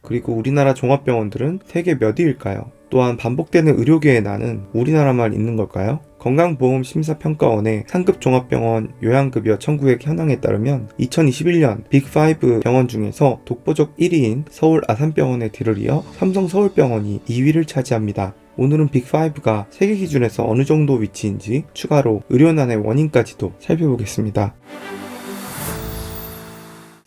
그리고 우리나라 종합병원들은 세계 몇 위일까요? 또한 반복되는 의료계의 난은 우리나라만 있는 걸까요? 건강보험심사평가원의 상급 종합병원 요양급여 청구액 현황에 따르면 2021년 빅5 병원 중에서 독보적 1위인 서울 아산병원의 뒤를 이어 삼성서울병원이 2위를 차지합니다. 오늘은 빅5가 세계 기준에서 어느 정도 위치인지 추가로 의료난의 원인까지도 살펴보겠습니다.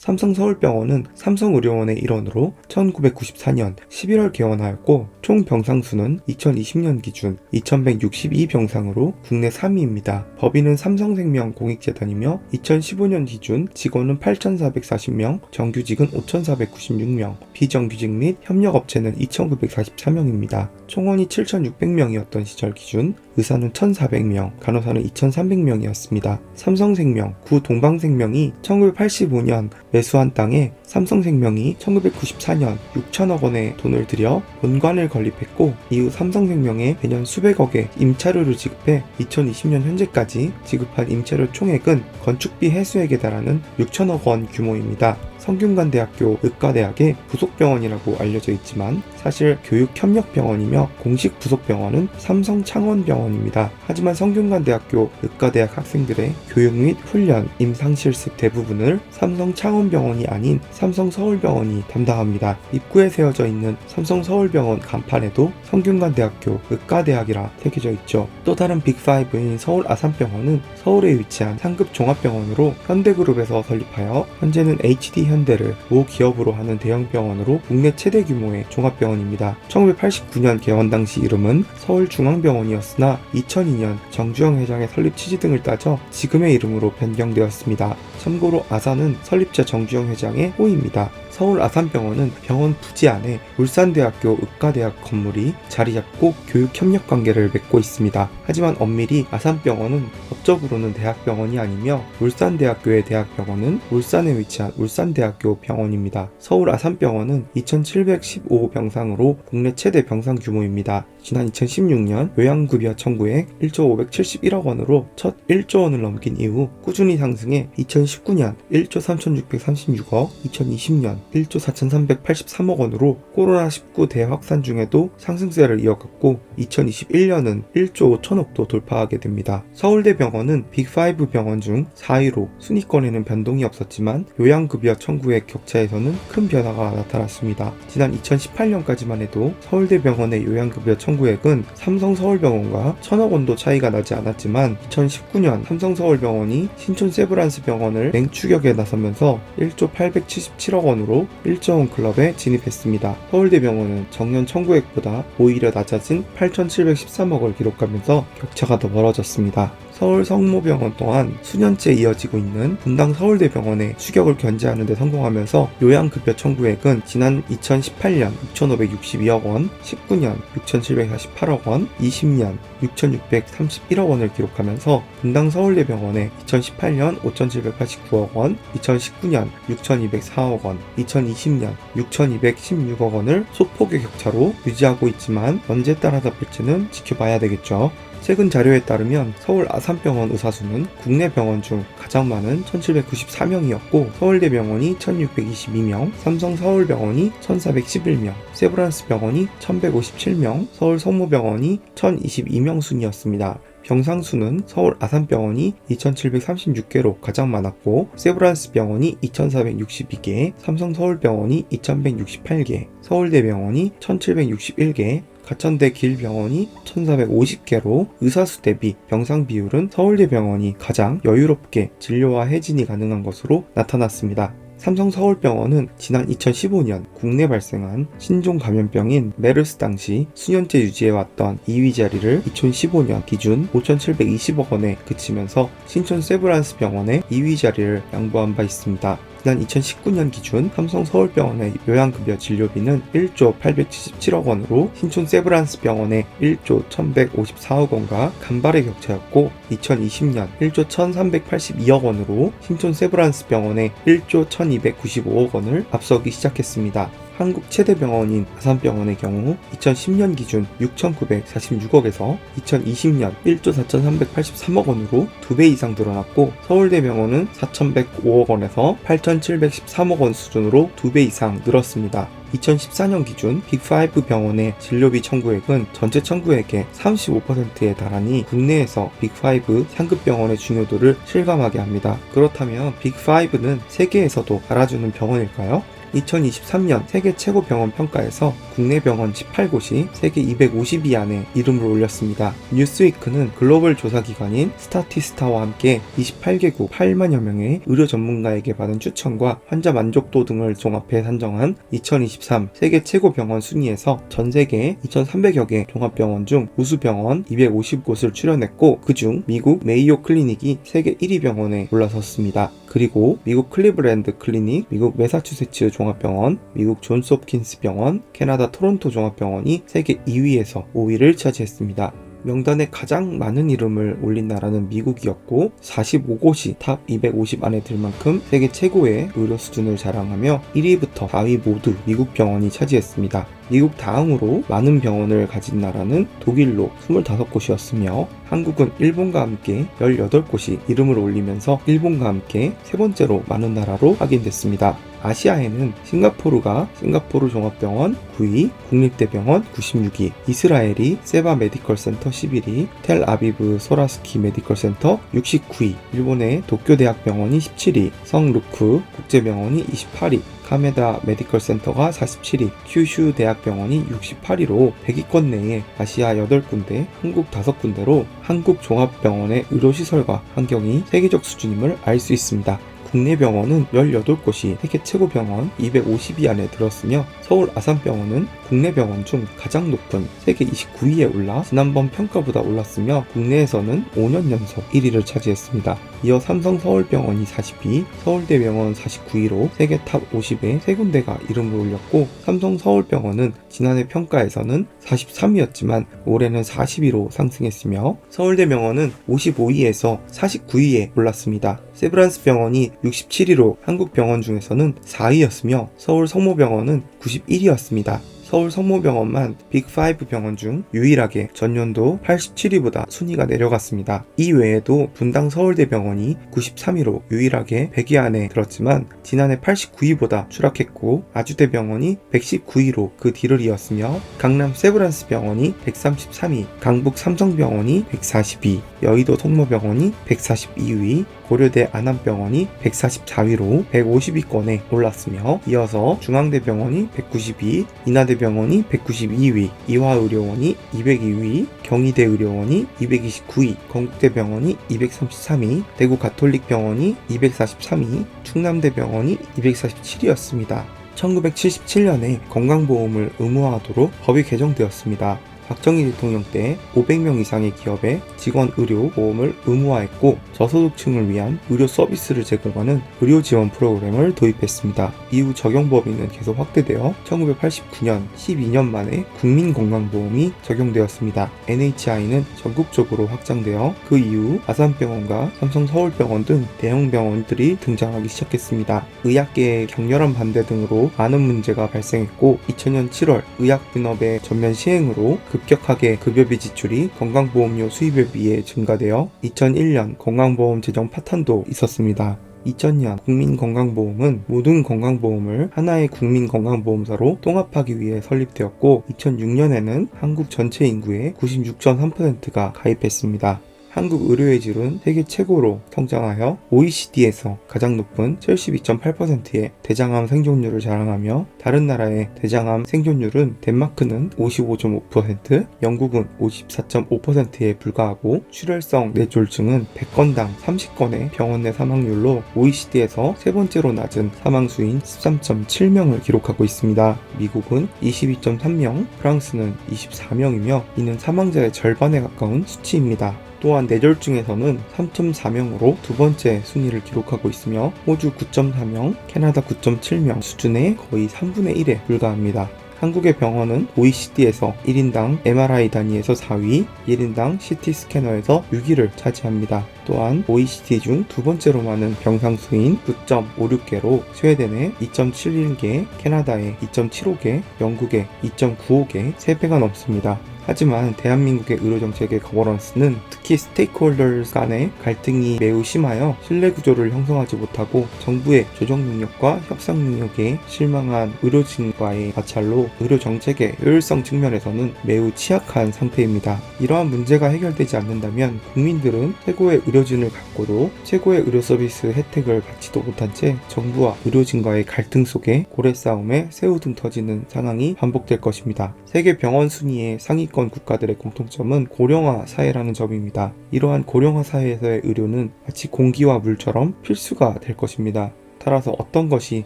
삼성서울병원은 삼성의료원의 일원으로 1994년 11월 개원하였고 총 병상수는 2020년 기준 2162병상으로 국내 3위입니다. 법인은 삼성생명 공익재단이며 2015년 기준 직원은 8,440명, 정규직은 5,496명, 비정규직 및 협력업체는 2,944명입니다. 총원이 7,600명이었던 시절 기준 의사는 1,400명, 간호사는 2,300명이었습니다. 삼성생명, 구 동방생명이 1985년 매수한 땅에 삼성생명이 1994년 6천억 원의 돈을 들여 본관을 건립했고 이후 삼성생명에 매년 수백억의 임차료를 지급해 2020년 현재까지 지급한 임차료 총액은 건축비 회수액에 달하는 6천억 원 규모입니다. 성균관대학교 의과대학의 부속병원이라고 알려져 있지만 사실 교육협력병원이며 공식 부속병원은 삼성창원병원입니다. 하지만 성균관대학교 의과대학 학생들의 교육 및 훈련, 임상실습 대부분을 삼성창원병원이 아닌 삼성서울병원이 담당합니다. 입구에 세워져 있는 삼성서울병원 간판에도 성균관대학교 의과대학이라 새겨져 있죠. 또 다른 빅5인 서울 아산병원은 서울에 위치한 상급 종합병원으로 현대그룹에서 설립하여 현재는 HD 현대를 모 기업으로 하는 대형병원으로 국내 최대 규모의 종합병원입니다. 1989년 개원 당시 이름은 서울중앙병원이었으나 2002년 정주영 회장의 설립 취지 등을 따져 지금의 이름으로 변경되었습니다. 참고로 아산은 설립자 정주영 회장의 호입니다. 서울 아산병원은 병원 부지 안에 울산대학교 의과대학 건물이 자리 잡고 교육협력관계를 맺고 있습니다. 하지만 엄밀히 아산병원은 법적으로는 대학병원이 아니며 울산대학교의 대학병원은 울산에 위치한 울산대학교 병원입니다. 서울 아산병원은 2,715병상으로 국내 최대 병상 규모입니다. 지난 2016년 요양급여 청구액 1조 571억 원으로 첫 1조 원을 넘긴 이후 꾸준히 상승해 2019년 1조 3,636억, 2020년 1조 4,383억 원으로 코로나19 대확산 중에도 상승세를 이어갔고 2021년은 1조 5천억도 돌파하게 됩니다. 서울대병원은 빅5 병원 중 4위로 순위권에는 변동이 없었지만 요양급여 청구액 격차에서는 큰 변화가 나타났습니다. 지난 2018년까지만 해도 서울대병원의 요양급여 청구액은 삼성서울병원과 1,000억 원도 차이가 나지 않았지만 2019년 삼성서울병원이 신촌 세브란스 병원을 맹추격에 나서면서 1조 877억 원으로 1조원 클럽에 진입했습니다. 서울대병원은 정년 청구액보다 오히려 낮아진 8,713억을 기록하면서 격차가 더 멀어졌습니다. 서울 성모병원 또한 수년째 이어지고 있는 분당 서울대병원의 추격을 견제하는 데 성공하면서 요양급여 청구액은 지난 2018년 6,562억 원, 19년 6,748억 원, 20년 6,631억 원을 기록하면서 분당 서울대병원의 2018년 5,789억 원, 2019년 6,204억 원, 2020년 6,216억 원을 소폭의 격차로 유지하고 있지만 언제 따라잡을지는 지켜봐야 되겠죠. 최근 자료에 따르면 서울 아산병원 의사수는 국내 병원 중 가장 많은 1,794명이었고 서울대병원이 1,622명, 삼성서울병원이 1,411명, 세브란스병원이 1,157명, 서울성모병원이 1,022명 순이었습니다. 병상수는 서울 아산병원이 2,736개로 가장 많았고 세브란스병원이 2,462개, 삼성서울병원이 2,168개, 서울대병원이 1,761개, 가천대 길병원이 1,450개로 의사수 대비 병상 비율은 서울대병원이 가장 여유롭게 진료와 해진이 가능한 것으로 나타났습니다. 삼성서울병원은 지난 2015년 국내 발생한 신종 감염병인 메르스 당시 수년째 유지해왔던 2위 자리를 2015년 기준 5,720억 원에 그치면서 신촌 세브란스 병원의 2위 자리를 양보한 바 있습니다. 지난 2019년 기준 삼성서울병원의 요양급여 진료비는 1조 877억 원으로 신촌 세브란스 병원의 1조 1154억 원과 간발의 격차였고 2020년 1조 1382억 원으로 신촌 세브란스 병원의 1조 1295억 원을 앞서기 시작했습니다. 한국 최대 병원인 아산병원의 경우 2010년 기준 6,946억에서 2020년 1조 4,383억 원으로 2배 이상 늘어났고, 서울대병원은 4,105억 원에서 8,713억 원 수준으로 2배 이상 늘었습니다. 2014년 기준 빅5 병원의 진료비 청구액은 전체 청구액의 35%에 달하니 국내에서 빅5 상급 병원의 중요도를 실감하게 합니다. 그렇다면 빅5는 세계에서도 알아주는 병원일까요? 2023년 세계 최고 병원 평가에서 국내 병원 18곳이 세계 250위 안에 이름을 올렸습니다. 뉴스위크는 글로벌 조사기관인 스타티스타와 함께 28개국 8만여 명의 의료 전문가에게 받은 추천과 환자 만족도 등을 종합해 산정한 2023 세계 최고 병원 순위에서 전 세계 2,300여 개 종합병원 중 우수병원 250곳을 추려냈고, 그중 미국 메이오 클리닉이 세계 1위 병원에 올라섰습니다. 그리고 미국 클리브랜드 클리닉, 미국 매사추세츠 종합병원, 미국 존스홉킨스 병원, 캐나다 토론토 종합병원이 세계 2위에서 5위를 차지했습니다. 명단에 가장 많은 이름을 올린 나라는 미국이었고, 45곳이 탑 250 안에 들 만큼 세계 최고의 의료 수준을 자랑하며 1위부터 4위 모두 미국 병원이 차지했습니다. 미국 다음으로 많은 병원을 가진 나라는 독일로 25곳이었으며, 한국은 일본과 함께 18곳이 이름을 올리면서 일본과 함께 세 번째로 많은 나라로 확인됐습니다. 아시아에는 싱가포르가 싱가포르 종합병원 9위, 국립대병원 96위, 이스라엘이 세바 메디컬 센터 11위, 텔아비브 소라스키 메디컬 센터 69위, 일본의 도쿄대학병원이 17위, 성루크 국제병원이 28위, 카메다 메디컬 센터가 47위, 큐슈 대학병원이 68위로 100위권 내에 아시아 8군데, 한국 5군데로 한국 종합병원의 의료시설과 환경이 세계적 수준임을 알 수 있습니다. 국내 병원은 18곳이 세계 최고 병원 250위 안에 들었으며, 서울 아산병원은 국내 병원 중 가장 높은 세계 29위에 올라 지난번 평가보다 올랐으며, 국내에서는 5년 연속 1위를 차지했습니다. 이어 삼성 서울병원이 40위, 서울대병원 49위로 세계 탑 50에 3군데가 이름을 올렸고, 삼성 서울병원은 지난해 평가에서는 43위였지만 올해는 40위로 상승했으며, 서울대병원은 55위에서 49위에 올랐습니다. 세브란스 병원이 67위로 한국 병원 중에서는 4위였으며, 서울 성모병원은 91위였습니다. 서울 성모병원만 빅5 병원 중 유일하게 전년도 87위보다 순위가 내려갔습니다. 이 외에도 분당 서울대병원이 93위로 유일하게 100위 안에 들었지만 지난해 89위보다 추락했고, 아주대병원이 119위로 그 뒤를 이었으며, 강남 세브란스 병원이 133위, 강북 삼성병원이 140위, 여의도 성모병원이 142위, 고려대 안암병원이 144위로 150위권에 올랐으며, 이어서 중앙대병원이 190위, 인하대병원이 192위, 이화의료원이 202위, 경희대의료원이 229위, 건국대병원이 233위, 대구가톨릭병원이 243위, 충남대병원이 247위였습니다. 1977년에 건강보험을 의무화하도록 법이 개정되었습니다. 박정희 대통령 때 500명 이상의 기업에 직원 의료 보험을 의무화했고, 저소득층을 위한 의료 서비스를 제공하는 의료 지원 프로그램을 도입했습니다. 이후 적용 범위는 계속 확대되어 1989년 12년 만에 국민건강보험이 적용되었습니다. NHI는 전국적으로 확장되어 그 이후 아산병원과 삼성서울병원 등 대형 병원들이 등장하기 시작했습니다. 의학계의 격렬한 반대 등으로 많은 문제가 발생했고, 2000년 7월 의약분업의 전면 시행으로 급격하게 급여비 지출이 건강보험료 수입에 비해 증가되어 2001년 건강보험 재정 파탄도 있었습니다. 2000년 국민건강보험은 모든 건강보험을 하나의 국민건강보험사로 통합하기 위해 설립되었고, 2006년에는 한국 전체 인구의 96.3%가 가입했습니다. 한국 의료의 질은 세계 최고로 성장하여 OECD에서 가장 높은 72.8%의 대장암 생존율을 자랑하며, 다른 나라의 대장암 생존율은 덴마크는 55.5%, 영국은 54.5%에 불과하고, 출혈성 뇌졸중은 100건당 30건의 병원 내 사망률로 OECD에서 세 번째로 낮은 사망수인 13.7명을 기록하고 있습니다. 미국은 22.3명, 프랑스는 24명이며 이는 사망자의 절반에 가까운 수치입니다. 또한 뇌졸중에서는 3.4명으로 두 번째 순위를 기록하고 있으며, 호주 9.4명, 캐나다 9.7명 수준의 거의 3분의 1에 불과합니다. 한국의 병원은 OECD에서 1인당 MRI 단위에서 4위, 1인당 CT 스캐너에서 6위를 차지합니다. 또한 OECD 중 두 번째로 많은 병상수인 9.56개로 스웨덴에 2.71개, 캐나다에 2.75개, 영국에 2.95개, 3배가 넘습니다. 하지만 대한민국의 의료정책의 거버넌스는 특히 스테이크홀더 간의 갈등이 매우 심하여 신뢰구조를 형성하지 못하고 정부의 조정 능력과 협상 능력에 실망한 의료진과의 마찰로 의료정책의 효율성 측면에서는 매우 취약한 상태입니다. 이러한 문제가 해결되지 않는다면 국민들은 최고의 의료진을 갖고도 최고의 의료 서비스 혜택을 받지도 못한 채 정부와 의료진과의 갈등 속에 고래 싸움에 새우등 터지는 상황이 반복될 것입니다. 세계 병원 순위의 상위권 국가들의 공통점은 고령화 사회라는 점입니다. 이러한 고령화 사회에서의 의료는 마치 공기와 물처럼 필수가 될 것입니다. 따라서 어떤 것이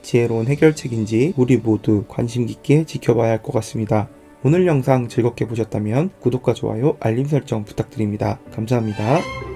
지혜로운 해결책인지 우리 모두 관심 깊게 지켜봐야 할 것 같습니다. 오늘 영상 즐겁게 보셨다면 구독과 좋아요, 알림 설정 부탁드립니다. 감사합니다.